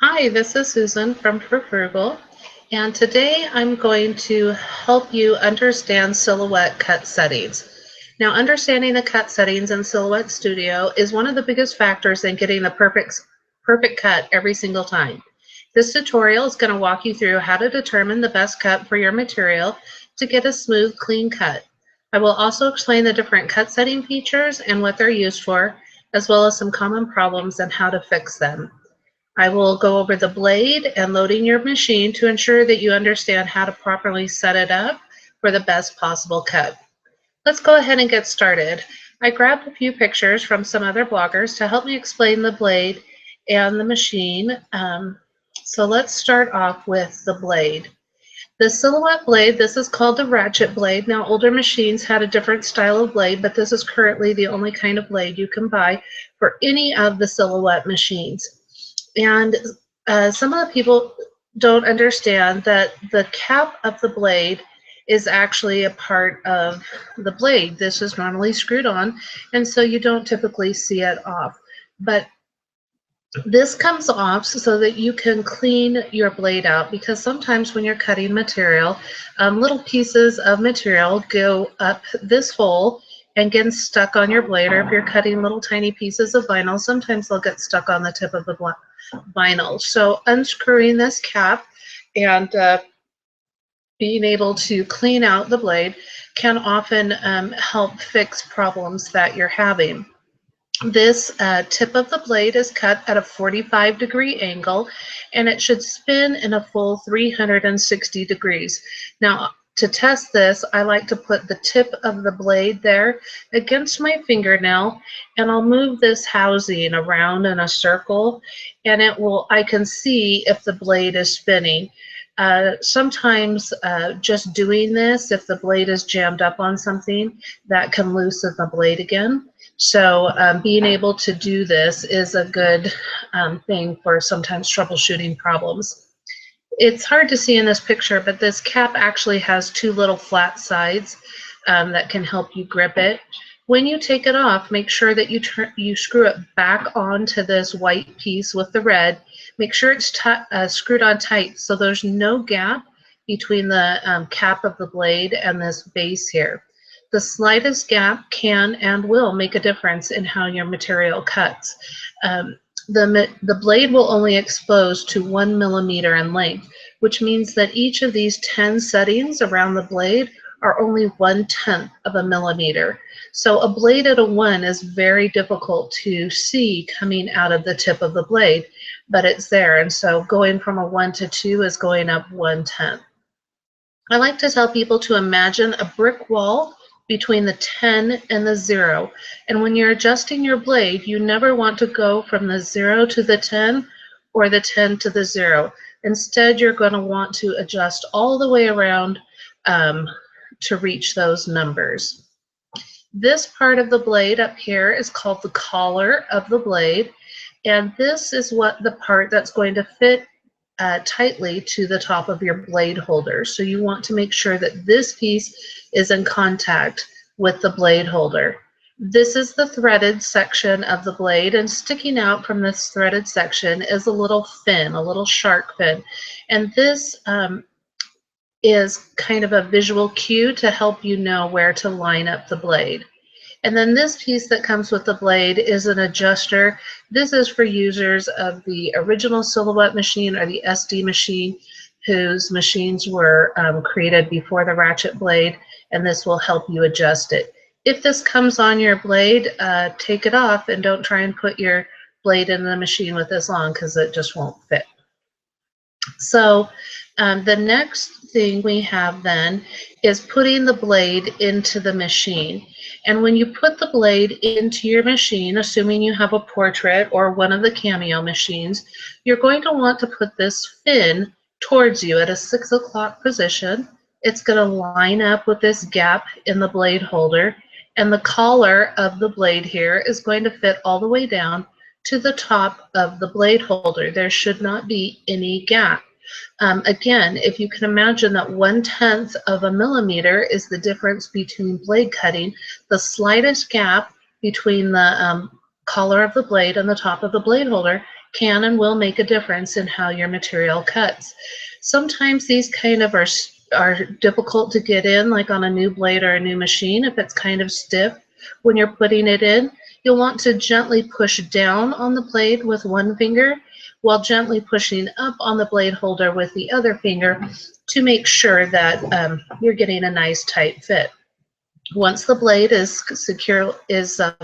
Hi, this is Susan from Frugal, and today I'm going to help you understand silhouette cut settings. Now, understanding the cut settings in Silhouette Studio is one of the biggest factors in getting the perfect cut every single time. This tutorial is going to walk you through how to determine the best cut for your material to get a smooth, clean cut. I will also explain the different cut setting features and what they're used for, as well as some common problems and how to fix them. I will go over the blade and loading your machine to ensure that you understand how to properly set it up for the best possible cut. Let's go ahead and get started. I grabbed a few pictures from some other bloggers to help me explain the blade and the machine. So let's start off with the blade. The Silhouette blade, this is called the ratchet blade. Now, older machines had a different style of blade, but this is currently the only kind of blade you can buy for any of the Silhouette machines. And some of the people don't understand that the cap of the blade is actually a part of the blade. This is normally screwed on, and so you don't typically see it off. But this comes off so that you can clean your blade out, because sometimes when you're cutting material, little pieces of material go up this hole and get stuck on your blade, or if you're cutting little tiny pieces of vinyl, sometimes they'll get stuck on the tip of the vinyl. So unscrewing this cap and being able to clean out the blade can often help fix problems that you're having. This tip of the blade is cut at a 45-degree angle, and it should spin in a full 360 degrees. Now, to test this, I like to put the tip of the blade there against my fingernail, and I'll move this housing around in a circle, and I can see if the blade is spinning. Sometimes just doing this, if the blade is jammed up on something, that can loosen the blade again. So being able to do this is a good thing for sometimes troubleshooting problems. It's hard to see in this picture, but this cap actually has two little flat sides that can help you grip it. When you take it off, make sure that you screw it back onto this white piece with the red. Make sure it's screwed on tight so there's no gap between the cap of the blade and this base here. The slightest gap can and will make a difference in how your material cuts. The blade will only expose to 1 millimeter in length, which means that each of these 10 settings around the blade are only 1/10 of a millimeter. So a blade at a 1 is very difficult to see coming out of the tip of the blade, but it's there. And so going from a 1 to 2 is going up 1/10. I like to tell people to imagine a brick wall between the 10 and the 0. And when you're adjusting your blade, you never want to go from the 0 to the 10 or the 10 to the 0. Instead, you're going to want to adjust all the way around to reach those numbers. This part of the blade up here is called the collar of the blade, and this is the part that's going to fit tightly to the top of your blade holder. So you want to make sure that this piece is in contact with the blade holder. This is the threaded section of the blade, and sticking out from this threaded section is a little fin, a little shark fin. And this is kind of a visual cue to help you know where to line up the blade. And then this piece that comes with the blade is an adjuster. This is for users of the original Silhouette machine or the SD machine, whose machines were created before the ratchet blade, and this will help you adjust it. If this comes on your blade, take it off and don't try and put your blade in the machine with this on, because it just won't fit. So the next thing we have then is putting the blade into the machine. And when you put the blade into your machine, assuming you have a portrait or one of the Cameo machines, you're going to want to put this fin towards you at a 6 o'clock position. It's going to line up with this gap in the blade holder, and the collar of the blade here is going to fit all the way down to the top of the blade holder. There should not be any gap. Again, if you can imagine that 1/10 of a millimeter is the difference between blade cutting, the slightest gap between the collar of the blade and the top of the blade holder can and will make a difference in how your material cuts. Sometimes these kind of are difficult to get in, like on a new blade or a new machine. If it's kind of stiff when you're putting it in, you'll want to gently push down on the blade with one finger while gently pushing up on the blade holder with the other finger to make sure that you're getting a nice tight fit. Once the blade is secure,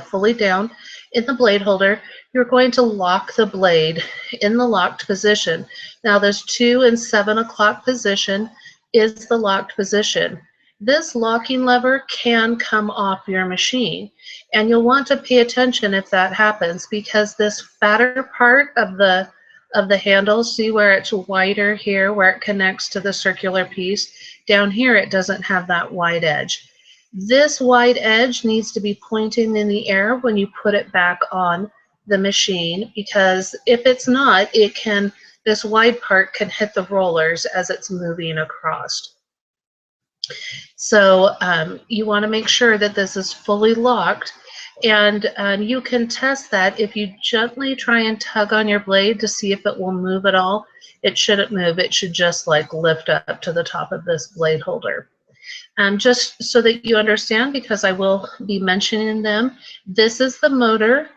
fully down in the blade holder, you're going to lock the blade in the locked position. Now this 2 and 7 o'clock position is the locked position. This locking lever can come off your machine, and you'll want to pay attention if that happens, because this fatter part of the handle, see where it's wider here, where it connects to the circular piece? Down here it doesn't have that wide edge. This wide edge needs to be pointing in the air when you put it back on the machine, because if it's not, this wide part can hit the rollers as it's moving across. So you want to make sure that this is fully locked, and you can test that if you gently try and tug on your blade to see if it will move at all. It shouldn't move. It should just like lift up to the top of this blade holder. Just so that you understand, because I will be mentioning them, this is the motor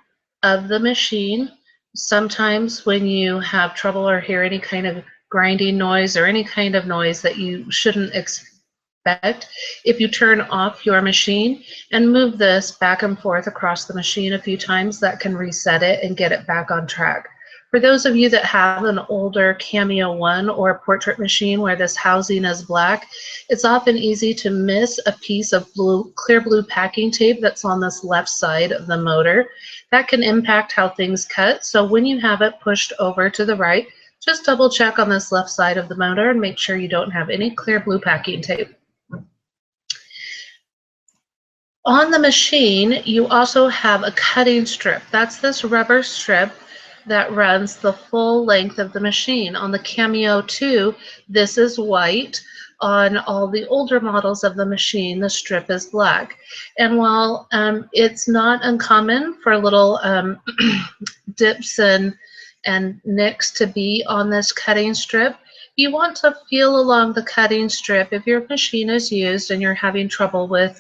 of the machine. Sometimes when you have trouble or hear any kind of grinding noise or any kind of noise that you shouldn't expect, if you turn off your machine and move this back and forth across the machine a few times, that can reset it and get it back on track. For those of you that have an older Cameo 1 or portrait machine where this housing is black, it's often easy to miss a piece of clear blue packing tape that's on this left side of the motor. That can impact how things cut. So when you have it pushed over to the right, just double check on this left side of the motor and make sure you don't have any clear blue packing tape. On the machine, you also have a cutting strip. That's this rubber strip that runs the full length of the machine. On the Cameo 2, this is white. On all the older models of the machine, the strip is black. And while it's not uncommon for little dips and nicks to be on this cutting strip, you want to feel along the cutting strip. If your machine is used and you're having trouble with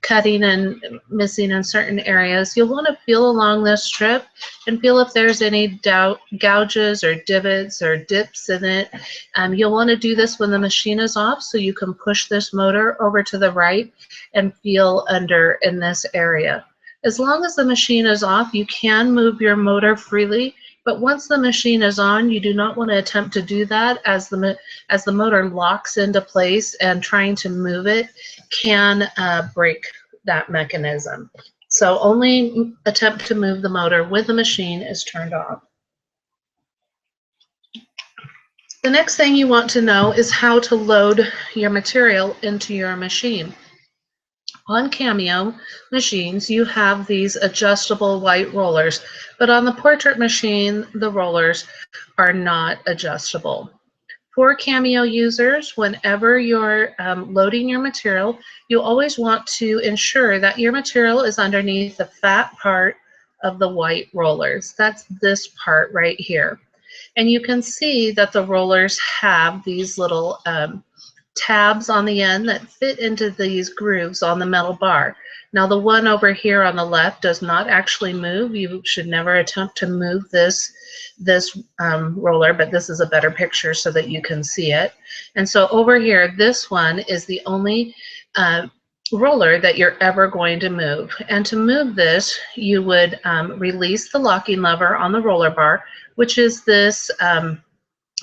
cutting and missing in certain areas, you'll want to feel along this strip and feel if there's any gouges or divots or dips in it. You'll want to do this when the machine is off, so you can push this motor over to the right and feel under in this area. As long as the machine is off, you can move your motor freely. But once the machine is on, you do not want to attempt to do that, as the motor locks into place, and trying to move it can break that mechanism. So only attempt to move the motor when the machine is turned off. The next thing you want to know is how to load your material into your machine. On Cameo machines, you have these adjustable white rollers, but on the portrait machine, the rollers are not adjustable. For Cameo users, whenever you're loading your material, you always want to ensure that your material is underneath the fat part of the white rollers. That's this part right here. And you can see that the rollers have these little tabs on the end that fit into these grooves on the metal bar. Now the one over here on the left does not actually move. You should never attempt to move this roller, but this is a better picture so that you can see it. And so over here, this one is the only roller that you're ever going to move. And to move this, you would release the locking lever on the roller bar, which is this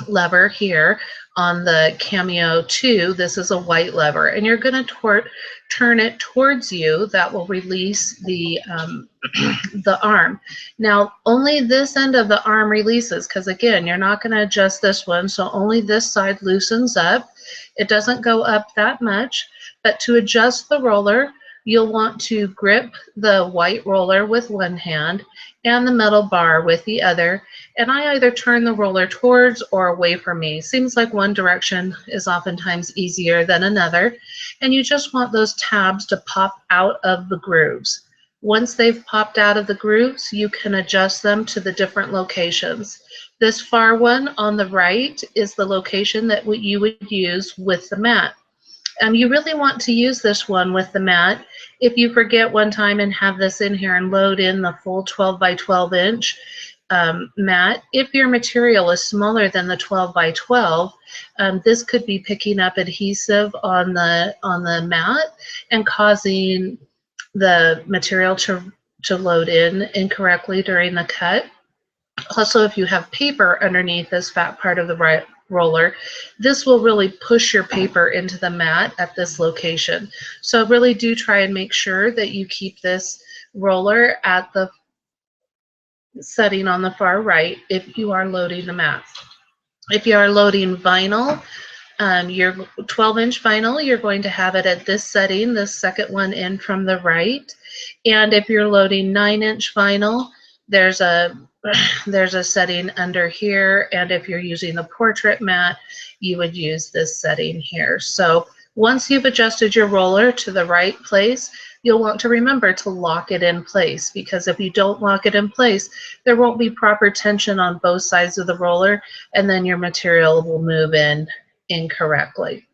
lever here. On the Cameo 2, this is a white lever, and you're going to turn it towards you. That will release the arm. Now, only this end of the arm releases, because again, you're not going to adjust this one, so only this side loosens up. It doesn't go up that much, but to adjust the roller, you'll want to grip the white roller with one hand and the metal bar with the other. And I either turn the roller towards or away from me. Seems like one direction is oftentimes easier than another. And you just want those tabs to pop out of the grooves. Once they've popped out of the grooves, you can adjust them to the different locations. This far one on the right is the location that you would use with the mat. You really want to use this one with the mat. If you forget one time and have this in here and load in the full 12 by 12 inch mat, if your material is smaller than the 12 by 12, this could be picking up adhesive on the mat and causing the material to load in incorrectly during the cut. Also, if you have paper underneath this fat part of the roller, this will really push your paper into the mat at this location. So really do try and make sure that you keep this roller at the setting on the far right if you are loading the mat. If you are loading vinyl, your 12-inch vinyl, you're going to have it at this setting, the second one in from the right. And if you're loading 9-inch vinyl, there's a setting under here, and if you're using the portrait mat, you would use this setting here. So once you've adjusted your roller to the right place, you'll want to remember to lock it in place, because if you don't lock it in place, there won't be proper tension on both sides of the roller, and then your material will move in incorrectly.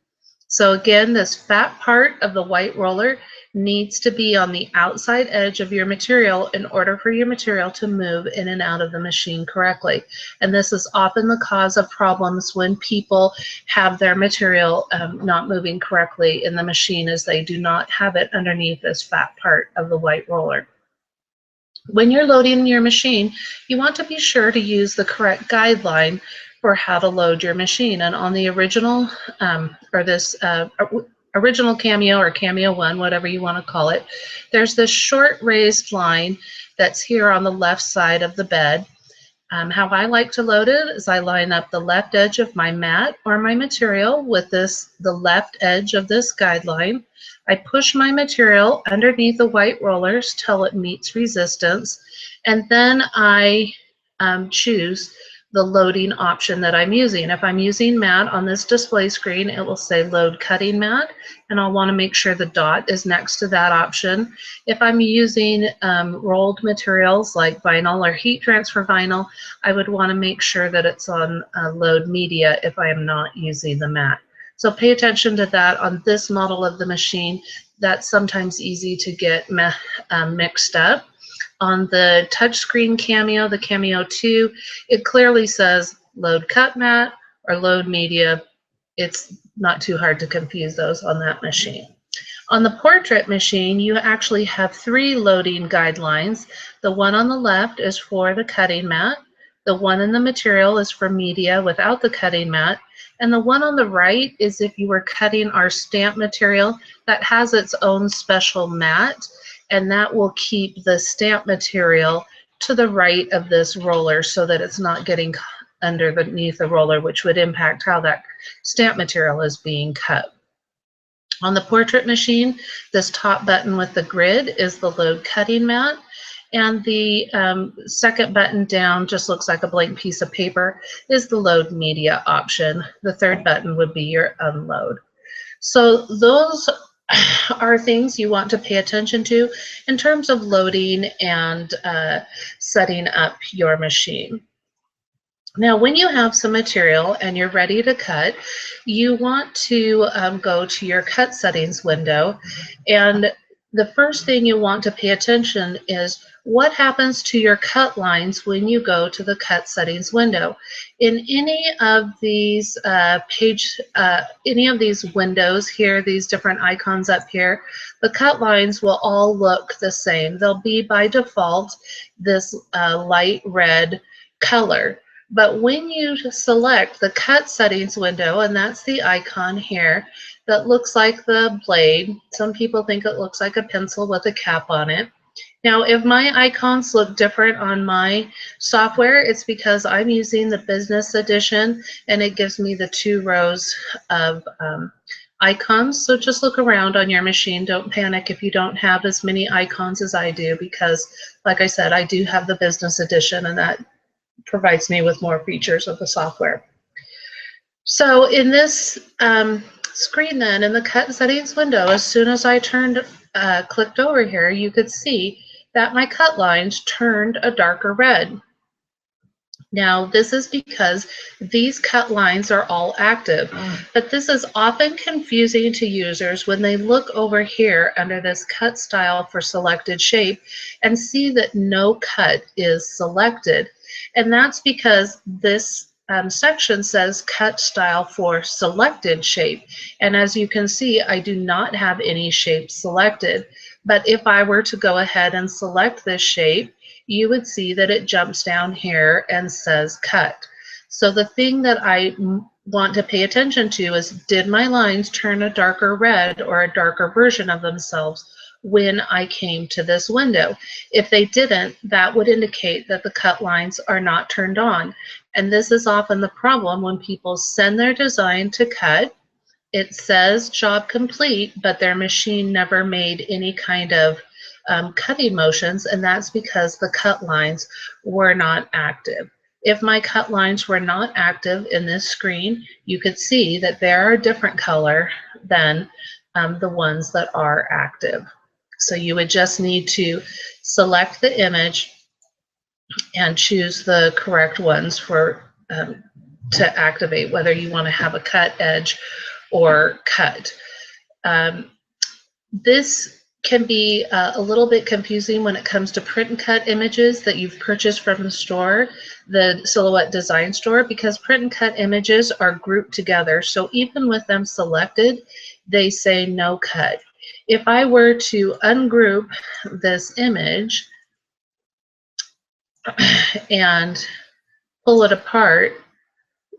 So again, this fat part of the white roller needs to be on the outside edge of your material in order for your material to move in and out of the machine correctly. And this is often the cause of problems when people have their material not moving correctly in the machine, as they do not have it underneath this fat part of the white roller. When you're loading your machine, you want to be sure to use the correct guideline for how to load your machine. And on the original, original Cameo or Cameo 1, whatever you want to call it, there's this short raised line that's here on the left side of the bed. How I like to load it is I line up the left edge of my mat or my material with the left edge of this guideline. I push my material underneath the white rollers till it meets resistance, and then I choose the loading option that I'm using. If I'm using mat on this display screen, it will say load cutting mat, and I'll want to make sure the dot is next to that option. If I'm using rolled materials like vinyl or heat transfer vinyl, I would want to make sure that it's on load media if I am not using the mat. So pay attention to that on this model of the machine. That's sometimes easy to get mixed up. On the touchscreen Cameo, the Cameo 2, it clearly says load cut mat or load media. It's not too hard to confuse those on that machine. On the portrait machine, you actually have 3 loading guidelines. The one on the left is for the cutting mat. The one in the material is for media without the cutting mat. And the one on the right is if you were cutting our stamp material that has its own special mat, and that will keep the stamp material to the right of this roller so that it's not getting underneath the roller, which would impact how that stamp material is being cut. On the portrait machine, this top button with the grid is the load cutting mat, and the second button down just looks like a blank piece of paper is the load media option. The third button would be your unload. So those are things you want to pay attention to in terms of loading and setting up your machine. Now, when you have some material and you're ready to cut, you want to go to your cut settings window, and the first thing you want to pay attention is what happens to your cut lines when you go to the cut settings window. In any of these any of these windows here, these different icons up here, the cut lines will all look the same. They'll be by default this light red color. But when you select the cut settings window, and that's the icon here that looks like the blade, some people think it looks like a pencil with a cap on it. Now, if my icons look different on my software, it's because I'm using the business edition and it gives me the 2 rows of icons. So just look around on your machine. Don't panic if you don't have as many icons as I do, because like I said, I do have the business edition, and that provides me with more features of the software. So in this screen then, in the cut settings window, as soon as I clicked over here, you could see that my cut lines turned a darker red. Now, this is because these cut lines are all active, but this is often confusing to users when they look over here under this cut style for selected shape and see that no cut is selected. And that's because this section says cut style for selected shape. And as you can see, I do not have any shape selected. But if I were to go ahead and select this shape, you would see that it jumps down here and says cut. So the thing that I want to pay attention to is, did my lines turn a darker red or a darker version of themselves when I came to this window? If they didn't, that would indicate that the cut lines are not turned on. And this is often the problem when people send their design to cut. It says job complete, but their machine never made any kind of cutting motions, and that's because the cut lines were not active. If my cut lines were not active in this screen, you could see that they are a different color than the ones that are active. So you would just need to select the image and choose the correct ones for to activate, whether you want to have a cut edge or cut. This can be a little bit confusing when it comes to print and cut images that you've purchased from the store, the Silhouette Design Store, because print and cut images are grouped together. So even with them selected, they say no cut. If I were to ungroup this image and pull it apart,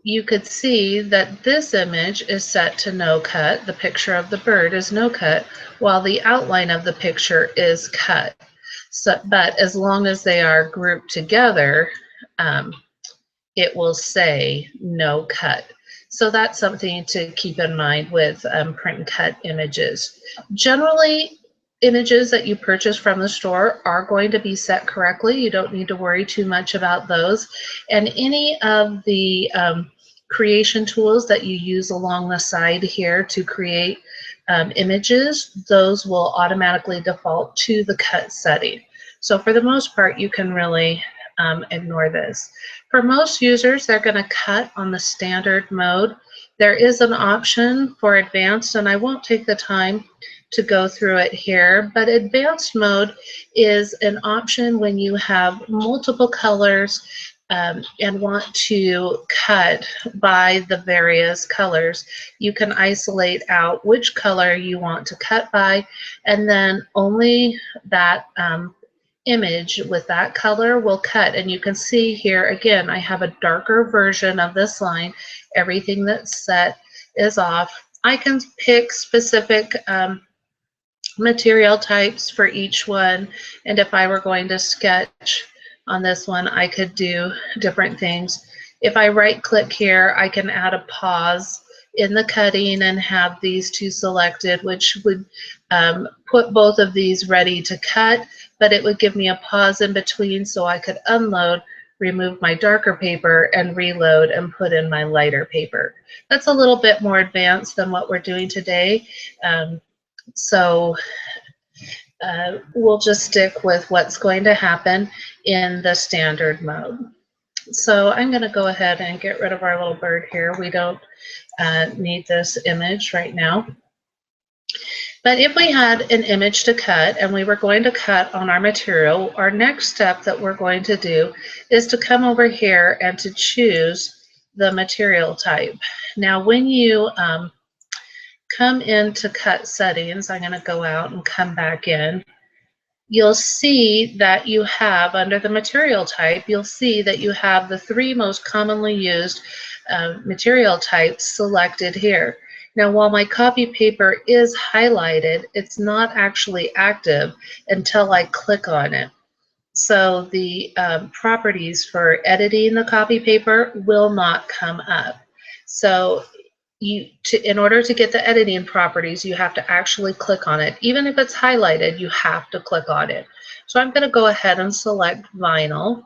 you could see that this image is set to no cut. The picture of the bird is no cut, while the outline of the picture is cut. So, but as long as they are grouped together, it will say no cut. So that's something to keep in mind with print and cut images. Generally, images that you purchase from the store are going to be set correctly. You don't need to worry too much about those. And any of the creation tools that you use along the side here to create images, those will automatically default to the cut setting. So for the most part, you can really ignore this. For most users, they're going to cut on the standard mode. There is an option for advanced, and I won't take the time to go through it here, but advanced mode is an option when you have multiple colors and want to cut by the various colors. You can isolate out which color you want to cut by, and then only that image with that color will cut. And you can see here again, I have a darker version of this line. Everything that's set is off. I can pick specific material types for each one, and if I were going to sketch on this one, I could do different things. If I right click here, I can add a pause in the cutting and have these two selected, which would put both of these ready to cut, but it would give me a pause in between so I could unload, remove my darker paper, and reload and put in my lighter paper. That's a little bit more advanced than what we're doing today. So we'll just stick with what's going to happen in the standard mode. So I'm going to go ahead and get rid of our little bird here. We don't need this image right now. But if we had an image to cut and we were going to cut on our material, our next step that we're going to do is to come over here and to choose the material type. Now when you come into cut settings, I'm going to go out and come back in. You'll see that you have, under the material type, you'll see that you have the three most commonly used material types selected here. Now, while my copy paper is highlighted, it's not actually active until I click on it. So the properties for editing the copy paper will not come up. So in order to get the editing properties, you have to actually click on it. Even if it's highlighted, you have to click on it. So I'm going to go ahead and select vinyl.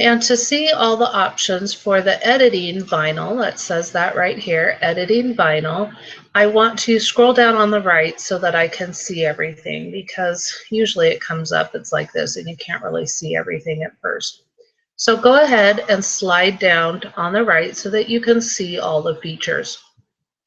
And to see all the options for the editing vinyl, that says that right here, editing vinyl, I want to scroll down on the right so that I can see everything, because usually it comes up, it's like this, and you can't really see everything at first. So go ahead and slide down on the right so that you can see all the features.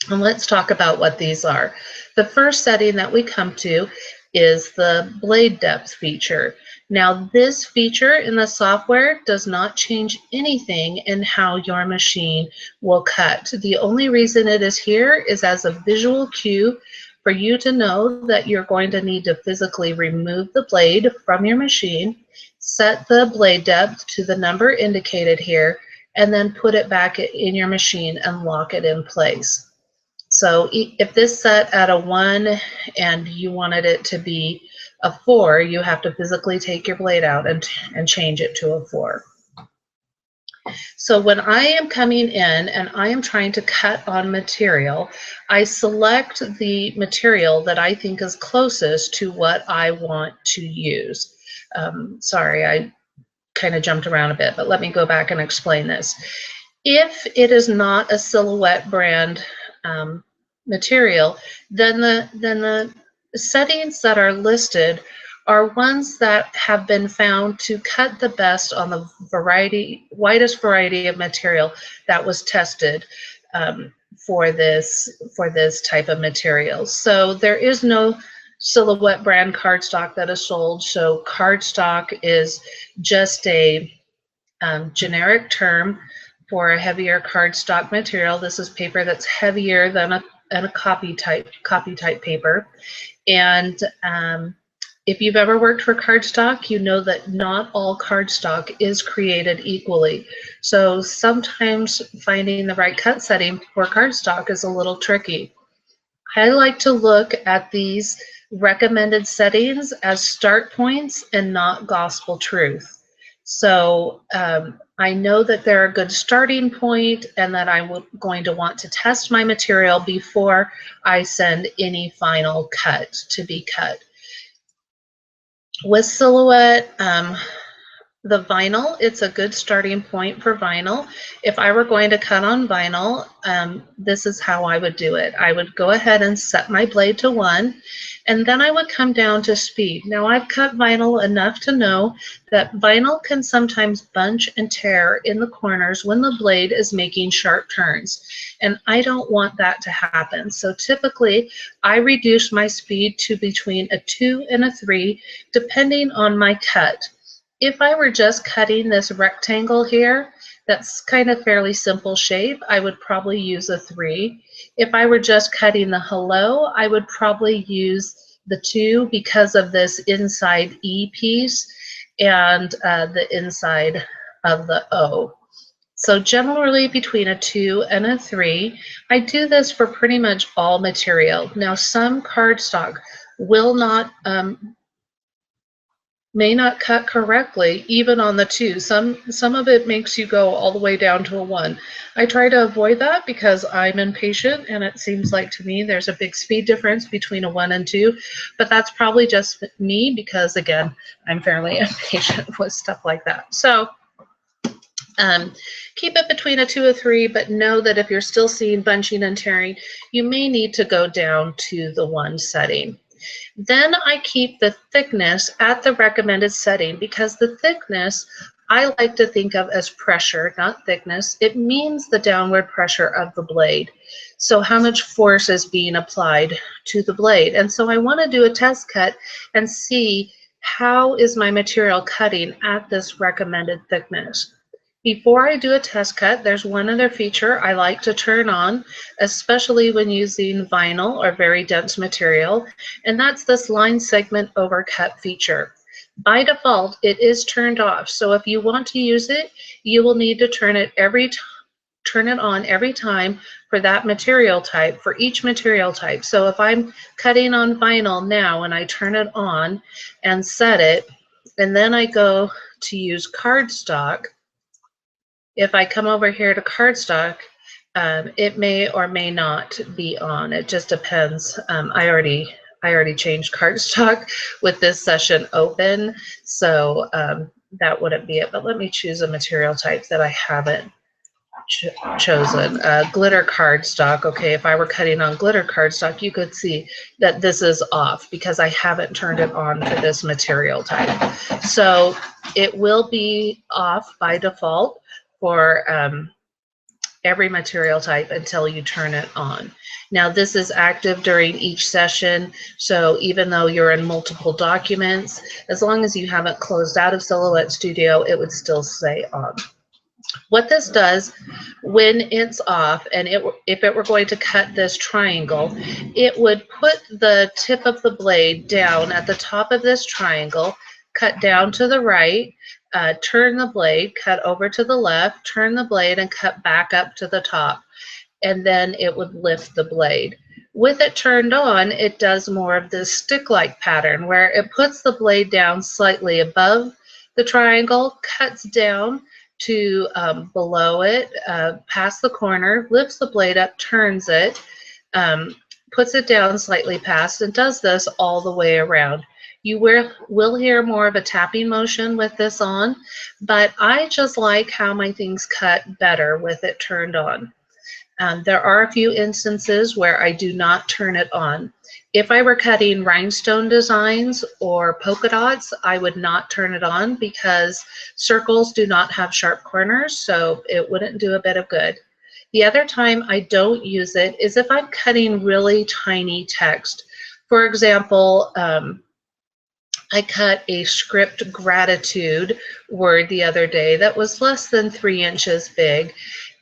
And let's talk about what these are. The first setting that we come to is the blade depth feature. Now, this feature in the software does not change anything in how your machine will cut. The only reason it is here is as a visual cue for you to know that you're going to need to physically remove the blade from your machine, set the blade depth to the number indicated here, and then put it back in your machine and lock it in place. So if this set at a 1 and you wanted it to be a 4, you have to physically take your blade out and change it to a 4. So when I am coming in and I am trying to cut on material, I select the material that I think is closest to what I want to use. Sorry, I kind of jumped around a bit, but let me go back and explain this. If it is not a Silhouette brand material, then the settings that are listed are ones that have been found to cut the best on the widest variety of material that was tested for this type of material. So there is no Silhouette brand cardstock that is sold. So cardstock is just a generic term for a heavier cardstock material. This is paper that's heavier than a copy type paper. And if you've ever worked for cardstock, you know that not all cardstock is created equally. So sometimes finding the right cut setting for cardstock is a little tricky. I like to look at these recommended settings as start points and not gospel truth. So I know that they're a good starting point and that I'm going to want to test my material before I send any final cut to be cut. With Silhouette, the vinyl, it's a good starting point for vinyl. If I were going to cut on vinyl, this is how I would do it. I would go ahead and set my blade to 1, and then I would come down to speed. Now, I've cut vinyl enough to know that vinyl can sometimes bunch and tear in the corners when the blade is making sharp turns, and I don't want that to happen. So typically, I reduce my speed to between a 2 and a 3, depending on my cut. If I were just cutting this rectangle here, that's kind of fairly simple shape, I would probably use a 3. If I were just cutting the hello, I would probably use the 2 because of this inside E piece and the inside of the O. So generally between a 2 and a 3. I do this for pretty much all material. Now, some cardstock will not may not cut correctly even on the 2. Some of it makes you go all the way down to a 1. I try to avoid that because I'm impatient, and it seems like to me there's a big speed difference between a 1 and 2, but that's probably just me because, again, I'm fairly impatient with stuff like that. So keep it between a 2 and 3, but know that if you're still seeing bunching and tearing, you may need to go down to the 1 setting. Then I keep the thickness at the recommended setting because the thickness I like to think of as pressure, not thickness. It means the downward pressure of the blade. So how much force is being applied to the blade. And so I want to do a test cut and see how is my material cutting at this recommended thickness. Before I do a test cut, there's one other feature I like to turn on, especially when using vinyl or very dense material, and that's this line segment overcut feature. By default, it is turned off, so if you want to use it, you will need to turn it on every time for that material type, for each material type. So if I'm cutting on vinyl now and I turn it on and set it, and then I go to use cardstock, if I come over here to cardstock, it may or may not be on. It just depends. I already changed cardstock with this session open, so that wouldn't be it. But let me choose a material type that I haven't chosen. Glitter cardstock. Okay, if I were cutting on glitter cardstock, you could see that this is off because I haven't turned it on for this material type. So it will be off by default for every material type until you turn it on. Now this is active during each session, so even though you're in multiple documents, as long as you haven't closed out of Silhouette Studio, it would still stay on. What this does when it's off, and if it were going to cut this triangle, it would put the tip of the blade down at the top of this triangle, cut down to the right, turn the blade, cut over to the left, turn the blade, and cut back up to the top. And then it would lift the blade. With it turned on, it does more of this stick-like pattern where it puts the blade down slightly above the triangle, cuts down to below it, past the corner, lifts the blade up, turns it, puts it down slightly past, and does this all the way around. You will hear more of a tapping motion with this on, but I just like how my things cut better with it turned on. There are a few instances where I do not turn it on. If I were cutting rhinestone designs or polka dots, I would not turn it on because circles do not have sharp corners, so it wouldn't do a bit of good. The other time I don't use it is if I'm cutting really tiny text. For example, I cut a script gratitude word the other day that was less than 3 inches big.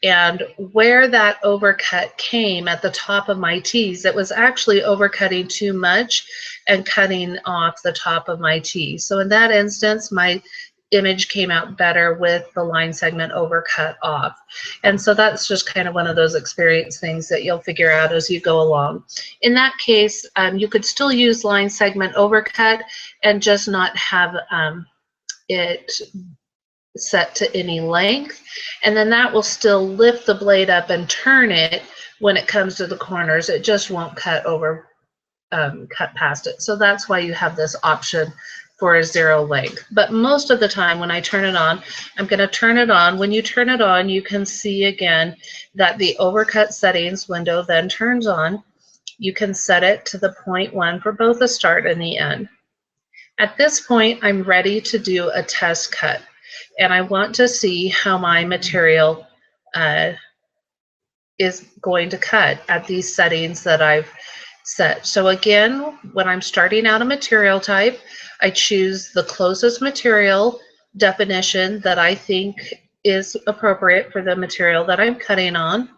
And where that overcut came at the top of my T's, it was actually overcutting too much and cutting off the top of my T. So in that instance, my image came out better with the line segment overcut off. And so that's just kind of one of those experience things that you'll figure out as you go along. In that case, you could still use line segment overcut and just not have it set to any length, and then that will still lift the blade up and turn it when it comes to the corners. It just won't cut over, cut past it. So that's why you have this option for a 0 length. But most of the time when I turn it on, I'm going to turn it on. When you turn it on, you can see again that the overcut settings window then turns on. You can set it to the 0.1 for both the start and the end. At this point, I'm ready to do a test cut. And I want to see how my material is going to cut at these settings that I've set. So again, when I'm starting out a material type, I choose the closest material definition that I think is appropriate for the material that I'm cutting on.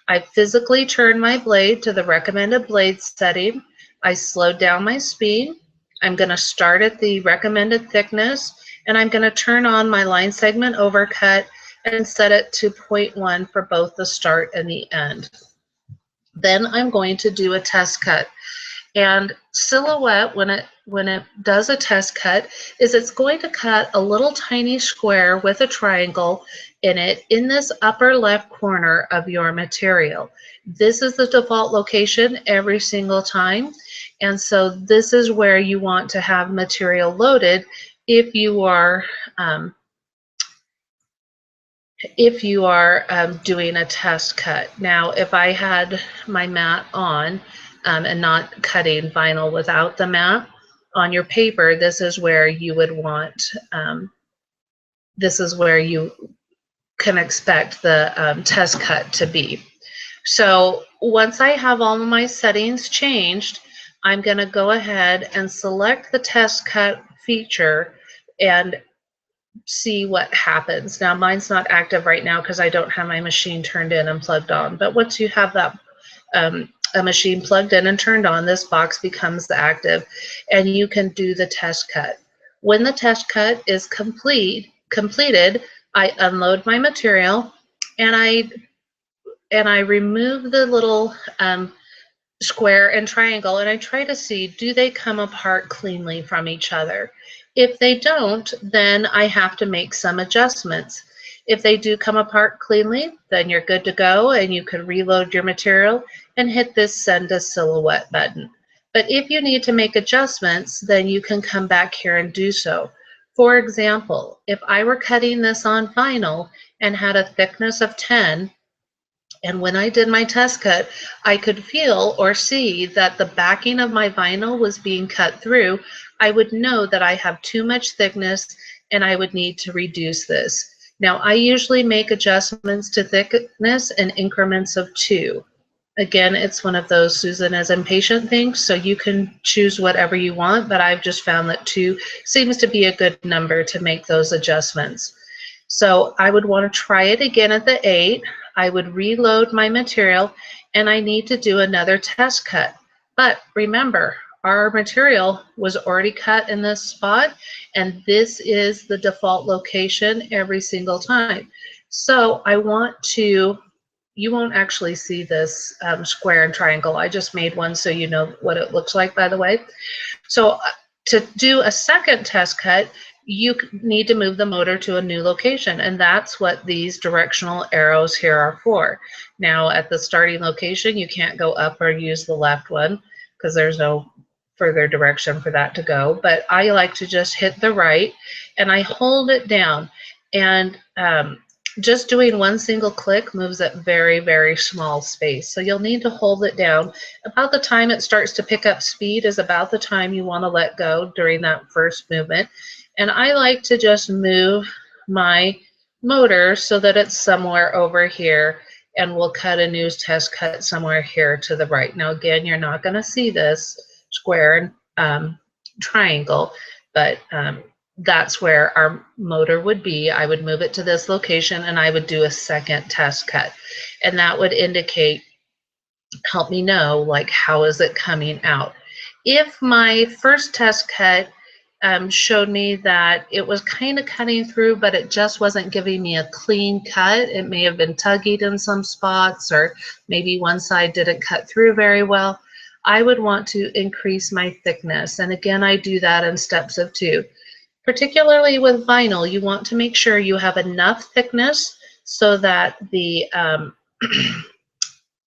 I physically turn my blade to the recommended blade setting. I slow down my speed. I'm going to start at the recommended thickness, and I'm going to turn on my line segment overcut and set it to 0.1 for both the start and the end. Then I'm going to do a test cut. And Silhouette, when it does a test cut, is it's going to cut a little tiny square with a triangle in it in this upper left corner of your material. This is the default location every single time. And so this is where you want to have material loaded if you are doing a test cut. Now, if I had my mat on and not cutting vinyl without the mat on your paper, this is where you would want, this is where you can expect the test cut to be. So once I have all of my settings changed, I'm going to go ahead and select the test cut feature and see what happens. Now mine's not active right now because I don't have my machine turned in and plugged on, but once you have that a machine plugged in and turned on, this box becomes active and you can do the test cut. When the test cut is completed, I unload my material and I remove the little square and triangle, and I try to see, do they come apart cleanly from each other? If they don't, then I have to make some adjustments. If they do come apart cleanly, then you're good to go and you can reload your material and hit this Send to Silhouette button. But if you need to make adjustments, then you can come back here and do so. For example, if I were cutting this on vinyl and had a thickness of 10, and when I did my test cut, I could feel or see that the backing of my vinyl was being cut through, I would know that I have too much thickness and I would need to reduce this. Now, I usually make adjustments to thickness in increments of 2. Again, it's one of those Susan is impatient things, so you can choose whatever you want, but I've just found that 2 seems to be a good number to make those adjustments. So I would want to try it again at the 8. I would reload my material, and I need to do another test cut. But remember, our material was already cut in this spot, and this is the default location every single time. So I want to, you won't actually see this square and triangle. I just made one so you know what it looks like, by the way. So to do a second test cut, you need to move the motor to a new location, and that's what these directional arrows here are for. Now, at the starting location, you can't go up or use the left one because there's no further direction for that to go, but I like to just hit the right, and I hold it down, and just doing one single click moves at very, very small space. So you'll need to hold it down. About the time it starts to pick up speed is about the time you want to let go during that first movement. And I like to just move my motor so that it's somewhere over here, and we'll cut a new test cut somewhere here to the right. Now, again, you're not going to see this square and triangle, but that's where our motor would be. I would move it to this location, and I would do a second test cut. And that would indicate, help me know, like, how is it coming out? If my first test cut showed me that it was kind of cutting through, but it just wasn't giving me a clean cut, it may have been tuggied in some spots, or maybe one side didn't cut through very well, I would want to increase my thickness. And again, I do that in steps of 2. Particularly with vinyl, you want to make sure you have enough thickness so that the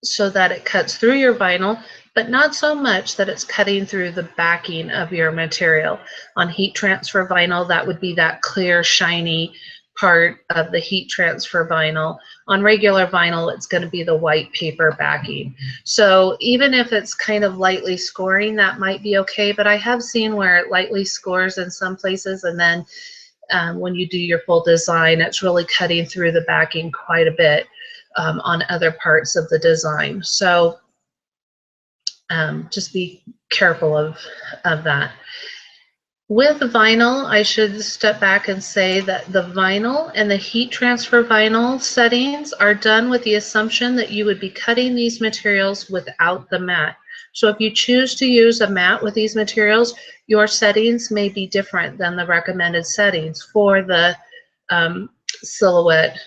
so that it cuts through your vinyl, but not so much that it's cutting through the backing of your material. On heat transfer vinyl, that would be that clear, shiny part of the heat transfer vinyl. On regular vinyl, it's going to be the white paper backing. So even if it's kind of lightly scoring, that might be okay, but I have seen where it lightly scores in some places, and then when you do your full design, it's really cutting through the backing quite a bit on other parts of the design. So just be careful of that. With vinyl, I should step back and say that the vinyl and the heat transfer vinyl settings are done with the assumption that you would be cutting these materials without the mat. So if you choose to use a mat with these materials, your settings may be different than the recommended settings for the Silhouette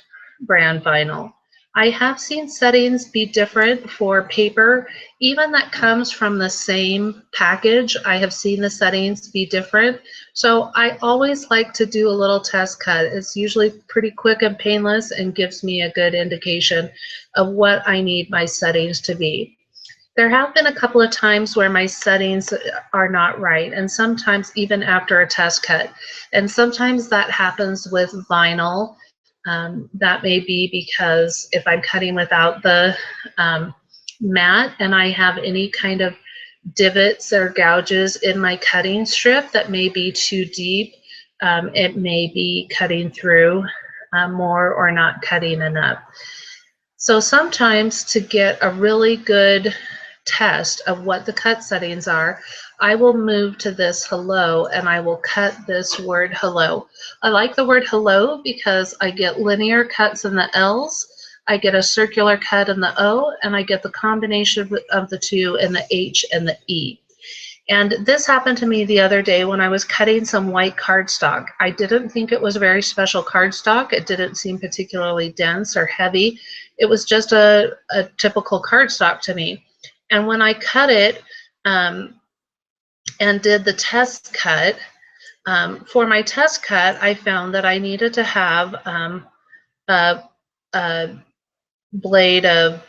brand vinyl. I have seen settings be different for paper, even that comes from the same package. I have seen the settings be different. So I always like to do a little test cut. It's usually pretty quick and painless and gives me a good indication of what I need my settings to be. There have been a couple of times where my settings are not right, and sometimes even after a test cut. And sometimes that happens with vinyl. That may be because if I'm cutting without the mat and I have any kind of divots or gouges in my cutting strip that may be too deep, it may be cutting through more or not cutting enough. So sometimes to get a really good test of what the cut settings are, I will move to this hello and I will cut this word hello. I like the word hello because I get linear cuts in the L's, I get a circular cut in the O, and I get the combination of the two in the H and the E. And this happened to me the other day when I was cutting some white cardstock. I didn't think it was very special cardstock. It didn't seem particularly dense or heavy. It was just a typical cardstock to me. And when I cut it and did the test cut, for my test cut, I found that I needed to have a blade of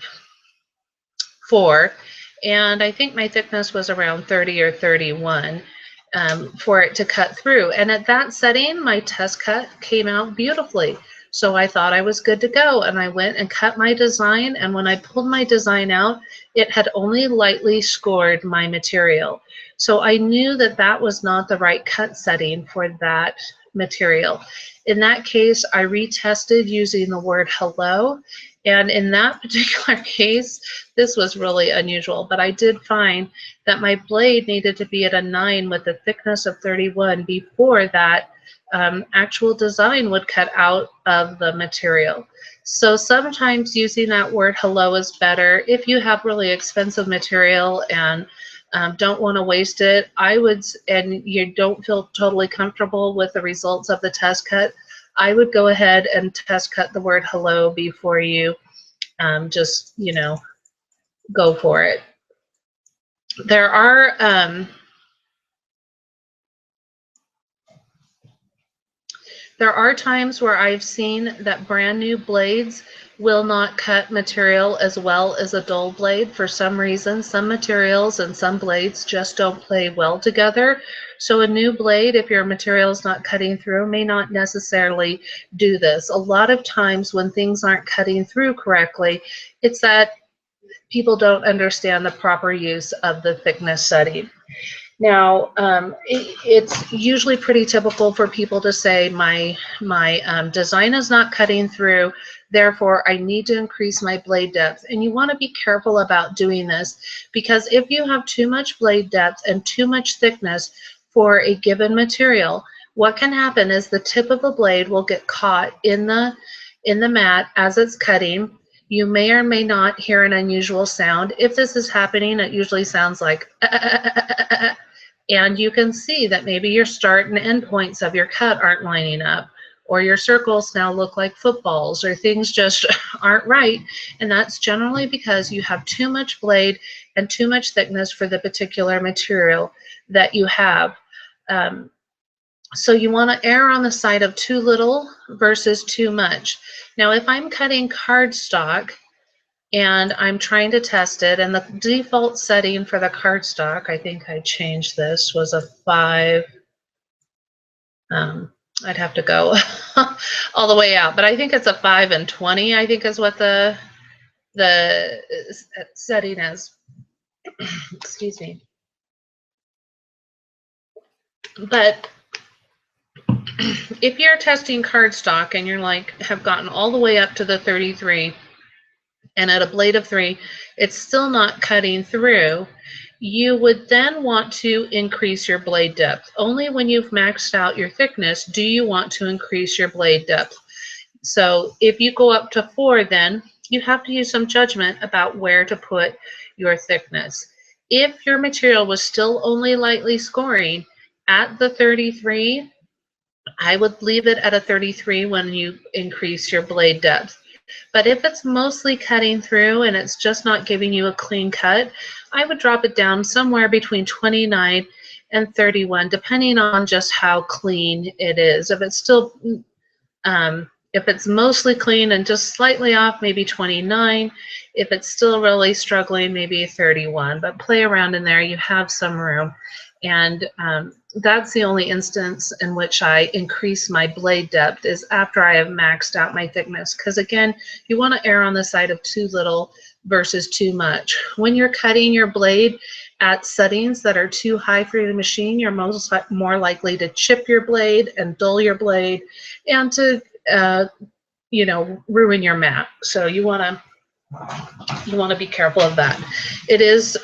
4, and I think my thickness was around 30 or 31. for it to cut through. And at that setting, my test cut came out beautifully. So I thought I was good to go, and I went and cut my design, and when I pulled my design out, it had only lightly scored my material. So I knew that that was not the right cut setting for that material. In that case, I retested using the word hello, and in that particular case, this was really unusual, but I did find that my blade needed to be at a 9 with a thickness of 31 before that actual design would cut out of the material. So sometimes using that word hello is better. If you have really expensive material and don't want to waste it, and you don't feel totally comfortable with the results of the test cut, I would go ahead and test cut the word hello before you just, go for it. There are times where I've seen that brand new blades will not cut material as well as a dull blade. For some reason, some materials and some blades just don't play well together. So a new blade, if your material is not cutting through, may not necessarily do this. A lot of times when things aren't cutting through correctly, it's that people don't understand the proper use of the thickness setting. Now, it's usually pretty typical for people to say, my design is not cutting through, therefore I need to increase my blade depth. And you want to be careful about doing this, because if you have too much blade depth and too much thickness for a given material, what can happen is the tip of the blade will get caught in the mat as it's cutting. You may or may not hear an unusual sound. If this is happening, it usually sounds like and you can see that maybe your start and end points of your cut aren't lining up, or your circles now look like footballs, or things just aren't right. And that's generally because you have too much blade and too much thickness for the particular material that you have. So you want to err on the side of too little versus too much. Now, if I'm cutting cardstock and I'm trying to test it, and the default setting for the cardstock, I think I changed this, was a 5. I'd have to go all the way out, but I think it's a 5 and 20, I think is what the setting is. Excuse me. But if you're testing cardstock and you're like, have gotten all the way up to the 33, and at a blade of 3, it's still not cutting through, you would then want to increase your blade depth. Only when you've maxed out your thickness do you want to increase your blade depth. So if you go up to 4, then you have to use some judgment about where to put your thickness. If your material was still only lightly scoring at the 33, I would leave it at a 33 when you increase your blade depth. But if it's mostly cutting through and it's just not giving you a clean cut, I would drop it down somewhere between 29 and 31, depending on just how clean it is. If it's still, if it's mostly clean and just slightly off, maybe 29. If it's still really struggling, maybe 31. But play around in there. You have some room. And that's the only instance in which I increase my blade depth, is after I have maxed out my thickness. Because again, you want to err on the side of too little versus too much. When you're cutting your blade at settings that are too high for your machine, you're more likely to chip your blade and dull your blade and to ruin your mat. So you want to be careful of that. It is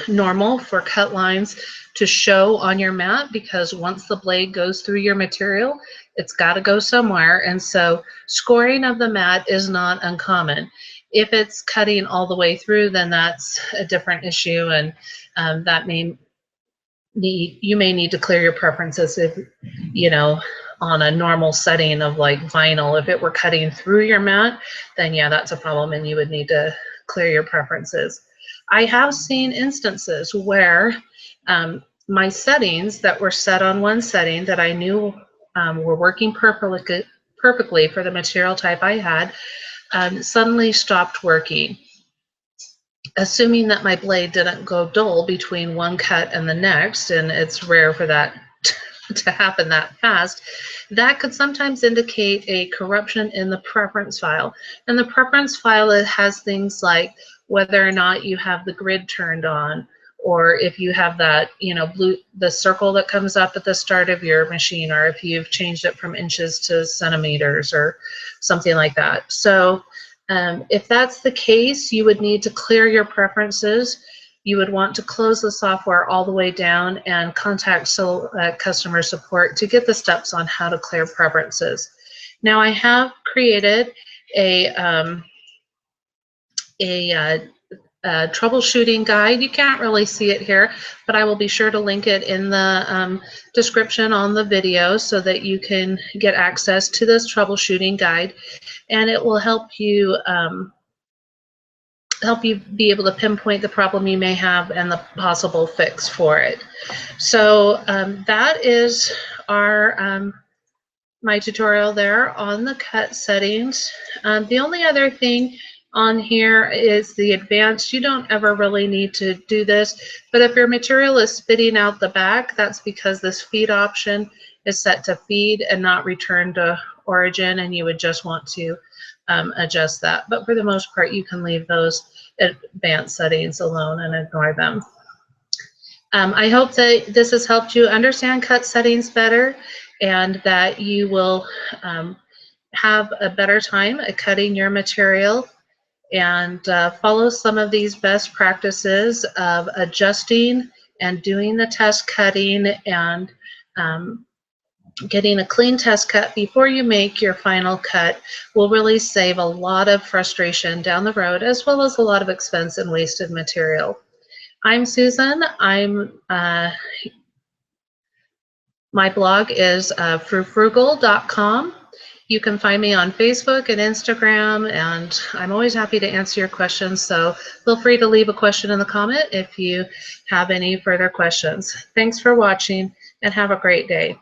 normal for cut lines to show on your mat, because once the blade goes through your material, it's got to go somewhere. And so scoring of the mat is not uncommon. If it's cutting all the way through, then that's a different issue, and that you may need to clear your preferences if, on a normal setting of like vinyl. If it were cutting through your mat, then yeah, that's a problem and you would need to clear your preferences. I have seen instances where my settings that were set on one setting that I knew were working perfectly for the material type I had, suddenly stopped working. assuming that my blade didn't go dull between one cut and the next, and it's rare for that to happen that fast, that could sometimes indicate a corruption in the preference file. And the preference file, it has things like whether or not you have the grid turned on, or if you have that, the circle that comes up at the start of your machine, or if you've changed it from inches to centimeters or something like that. So if that's the case, you would need to clear your preferences. You would want to close the software all the way down and contact customer support to get the steps on how to clear preferences. Now, I have created a troubleshooting guide. You can't really see it here, but I will be sure to link it in the description on the video so that you can get access to this troubleshooting guide, and it will help you be able to pinpoint the problem you may have and the possible fix for it. So that is our my tutorial there on the cut settings. The only other thing on here is the advanced. You don't ever really need to do this, but if your material is spitting out the back, that's because this feed option is set to feed and not return to origin, and you would just want to adjust that. But for the most part, you can leave those advanced settings alone and ignore them. I hope that this has helped you understand cut settings better, and that you will have a better time at cutting your material, and follow some of these best practices of adjusting and doing the test cutting, and getting a clean test cut before you make your final cut will really save a lot of frustration down the road, as well as a lot of expense and wasted material. I'm Susan. My blog is frufrugal.com. You can find me on Facebook and Instagram, and I'm always happy to answer your questions, so feel free to leave a question in the comment if you have any further questions. Thanks for watching, and have a great day.